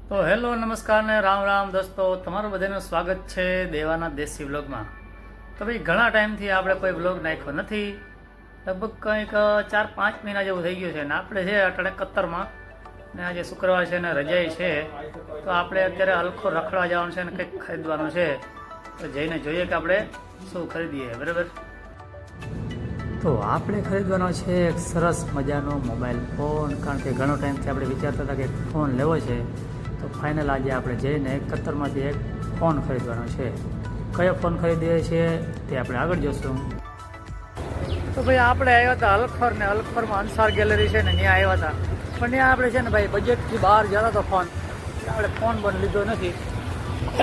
તો હેલો નમસ્કાર ને રામ રામ દોસ્તો, તમારું બધાનું સ્વાગત છે દેવાના દેશી વ્લોગમાં। તો ભાઈ ઘણા ટાઈમથી આપણે કોઈ વ્લોગ નાખ્યો નથી, લગભગ કંઈક 4-5 મહિના જેવું થઈ ગયું છે ને આપણે છે અટાણે કતરમાં ને આજે શુક્રવાર છે ને રજાઈ છે, તો આપણે અત્યારે હલકો રખડવા જવાનું છે ને કંઈક ખરીદવાનું છે, તો જઈને જોઈએ કે આપણે શું ખરીદીએ। બરાબર, તો આપણે ખરીદવાનો છે એક સરસ મજાનો મોબાઈલ ફોન, કારણ કે ઘણો ટાઈમથી આપણે વિચારતા હતા કે ફોન લેવો છે, તો ફાઇનલ આજે આપણે જઈને કતરમાંથી એક ફોન ખરીદવાનો છે। કયો ફોન ખરીદીએ છીએ તે આપણે આગળ જોશું। તો ભાઈ આપણે આવ્યા હતા અલખર ને અલખરમાં અંસાર ગેલેરી છે ને ત્યાં આવ્યા હતા, પણ ત્યાં આપણે છે ને ભાઈ બજેટથી બહાર જતો હતો ફોન, આપણે ફોન પણ લીધો નથી।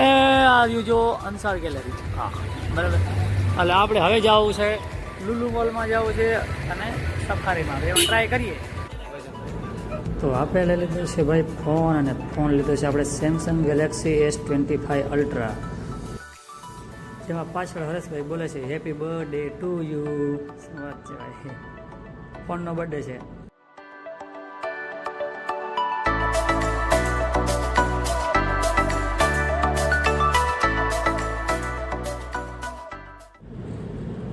એ આવ્યું જો અંસાર ગેલેરી, હા બરાબર, એટલે આપણે હવે જવું છે લુલુ મોલમાં જવું છે અને સફારીમાં, એમાં ટ્રાય કરીએ। તો આપણે લઈ લીધો છે ભાઈ ફોન, અને ફોન લીધો છે આપણે સેમસંગ ગેલેક્સી S25 અલ્ટ્રા, જેમાં પાછળ હરેશભાઈ બોલે છે હેપી બર્થડે ટુ યુ। શું વાત છે ભાઈ, ફોનનો બર્થડે છે।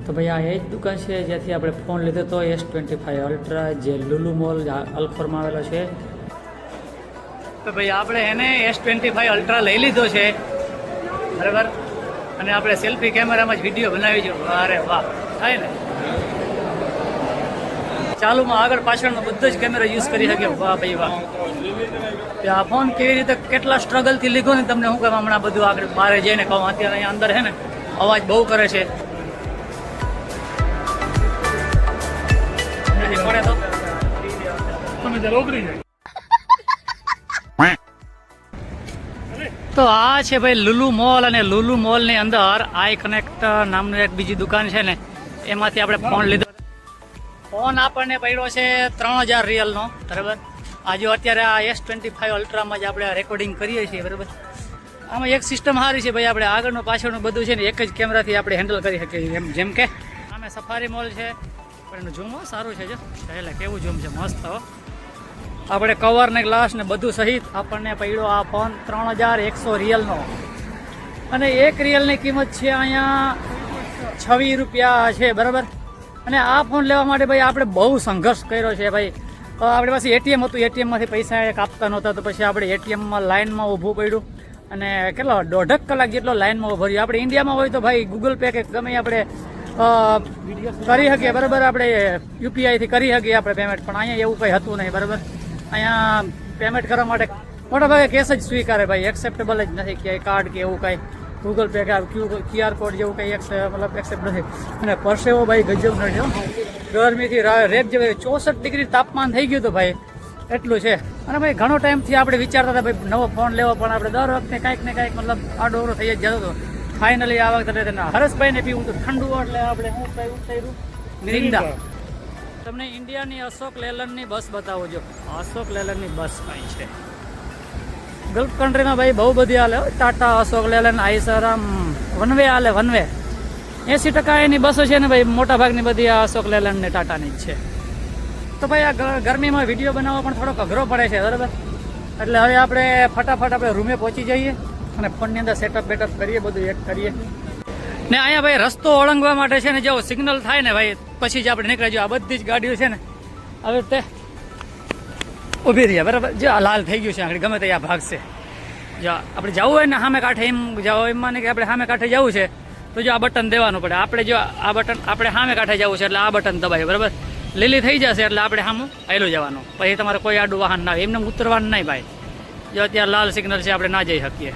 તો ભાઈ આ એ જ દુકાન છે જ્યાંથી આપણે ફોન લીધો હતો S25 અલ્ટ્રા, જે લુલુ મોલ અલખોરમાં આવેલો છે। તો ભાઈ આપણે એને S25 અલ્ટ્રા લઈ લીધો છે, બરાબર, અને આપણે સેલ્ફી કેમેરામાં જ વિડીયો બનાવી જો, અરે વાહ થાય ને, ચાલુમાં આગળ પાછળનો બધો જ કેમેરા યુઝ કરી શકીએ, વાહ ભાઈ વાહ। આ ફોન કેવી રીતે કેટલા સ્ટ્રગલથી લીધો ને તમને હું કહું, હમણાં બધું આગળ બહાર જઈને કહું, અત્યારે અહીંયા અંદર છે ને અવાજ બહુ કરે છે, તો આ છે ભાઈ લુલુ મોલ, અને લુલુ મોલ ની અંદર આઈ કનેક્ટ નામની એક બીજી દુકાન છે ને, એમાંથી આપણે ફોન લીધો। ફોન આપણને પડ્યો છે 3000 રિયલનો, બરાબર। આજે અત્યારે આ S25 અલ્ટ્રામાં જ આપણે રેકોર્ડિંગ કરીએ છીએ, બરાબર। આમાં એક સિસ્ટમ સારી છે ભાઈ, આપણે આગળનું પાછળનું બધું છે ને એક જ કેમેરાથી આપણે હેન્ડલ કરી શકીએ, જેમ કે આમે સફારી મોલ છે, પણ એનું ઝૂમ સારું છે, જો એટલે કેવું ઝૂમ છે, મસ્ત હો। આપણે કવર ને ગ્લાસ ને બધું સહિત આપણને પડ્યો આ ફોન 3100 રિયલનો, અને એક રિયલની કિંમત છે અહીંયા 26 રૂપિયા છે, બરાબર। અને આ ફોન લેવા માટે ભાઈ આપણે બહુ સંઘર્ષ કર્યો છે ભાઈ। આપણી પાસે એટીએમ હતું, એટીએમમાંથી પૈસા કાપતા નહોતા, તો પછી આપણે એટીએમમાં લાઇનમાં ઊભું પડ્યું, અને કેટલો 1.5 કલાક જેટલો લાઇનમાં ઊભો રહ્યો। આપણે ઇન્ડિયામાં હોય તો ભાઈ ગૂગલ પે કે ગમે આપણે કરી શકીએ, બરાબર, આપણે યુપીઆઈથી કરી શકીએ આપણે પેમેન્ટ, પણ અહીંયા એવું કંઈ હતું નહીં, બરાબર। અહીંયા પેમેન્ટ કરવા માટે મોટા ભાગે કેસ જ સ્વીકારે ભાઈ, એક્સેપ્ટેબલ જ નથી કે કાર્ડ કે એવું કાંઈ, ગૂગલ પે કે QR કોડ જેવું કંઈ મતલબ એક્સેપ્ટ નથી। અને પરસેવો ભાઈ ગજબ નથી, ગરમીથી રેપ જેવું 64 ડિગ્રી તાપમાન થઈ ગયું હતું ભાઈ, એટલું છે। અને ભાઈ ઘણો ટાઈમથી આપણે વિચારતા હતા ભાઈ નવો ફોન લેવો, પણ આપણે દર વખતે કાંઈક ને કાંઈક મતલબ આડોવરો થઈ જ જતો હતો। ફાઇનલી આ વખતે હરેશભાઈને પીવું હતું ઠંડુ, એટલે આપણે શું કર્યું મિરિંડા। તમને ઇન્ડિયાની અશોક લેલનની બસ બતાવો, જો અશોક લેલનની બસ કઈ છે, ગલ્ફ કન્ટ્રીમાં ભાઈ બહુ બધી હાલે, ટાટા, અશોક લેલન, આઈસર, આમ વનવે હાલે, વનવે 80% એની બસો છે ને ભાઈ, મોટા ભાગની બધી આ અશોક લેલન ને ટાટાની જ છે। તો ભાઈ આ ગરમીમાં વિડીયો બનાવવો પણ થોડોક અઘરો પડે છે, બરાબર, એટલે હવે આપણે ફટાફટ આપણે રૂમે પહોંચી જઈએ અને ફોનની અંદર સેટઅપ બેટઅપ કરીએ, બધું એક કરીએ ને। અહીંયા ભાઈ રસ્તો ઓળંગવા માટે છે ને, જો સિગ્નલ થાય ને ભાઈ પછી જ આપણે નીકળી જઈએ। આ બધી જ ગાડીઓ છે ને હવે તે ઊભી રહી, બરાબર, જો આ લાલ થઈ ગયું છે આગળ, ગમે તે આ ભાગશે, જો આપણે જવું હોય ને સામે કાંઠે, એમ જાવ એમાં ને કે આપણે સામે કાંઠે જવું છે તો જો આ બટન દેવાનું પડે, આપણે જો આ બટન આપણે સામે કાંઠે જવું છે એટલે આ બટન દબાય, બરાબર, લીલી થઈ જશે એટલે આપણે સામું આયલું જવાનું, પછી તમારે કોઈ આડું વાહન ના આવે, એમને ઉતરવાનું નહીં ભાઈ, જો અત્યારે લાલ સિગ્નલ છે આપણે ના જઈ શકીએ।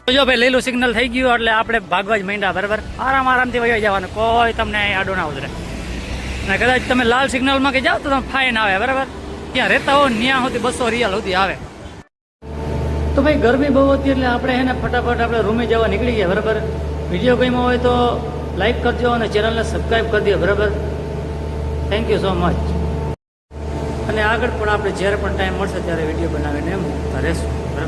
તો જો ભાઈ લીલું સિગ્નલ થઈ ગયું એટલે આપણે ભાગવા જ માંડ્યા, બરાબર, આરામથી વહી જવાનું, કોઈ તમને આડો ના ઉતરે, અને કદાચ તમે લાલ સિગ્નલમાં કે જાઓ તો તમે ફાઇન આવે, બરાબર, ત્યાં રહેતા હો ત્યાં સુધી 200 રિયલ સુધી આવે। તો ભાઈ ગરમી બહુ હતી એટલે આપણે એને ફટાફટ આપણે રૂમે જવા નીકળી ગયા, બરાબર। વિડીયો ગમ્યો હોય તો લાઈક કરજો અને ચેનલને સબસ્ક્રાઈબ કરી દો, બરાબર, થેન્ક યુ સો મચ। અને આગળ પણ આપણે જ્યારે પણ ટાઈમ મળશે ત્યારે વિડીયો બનાવીને એમ રહેશું।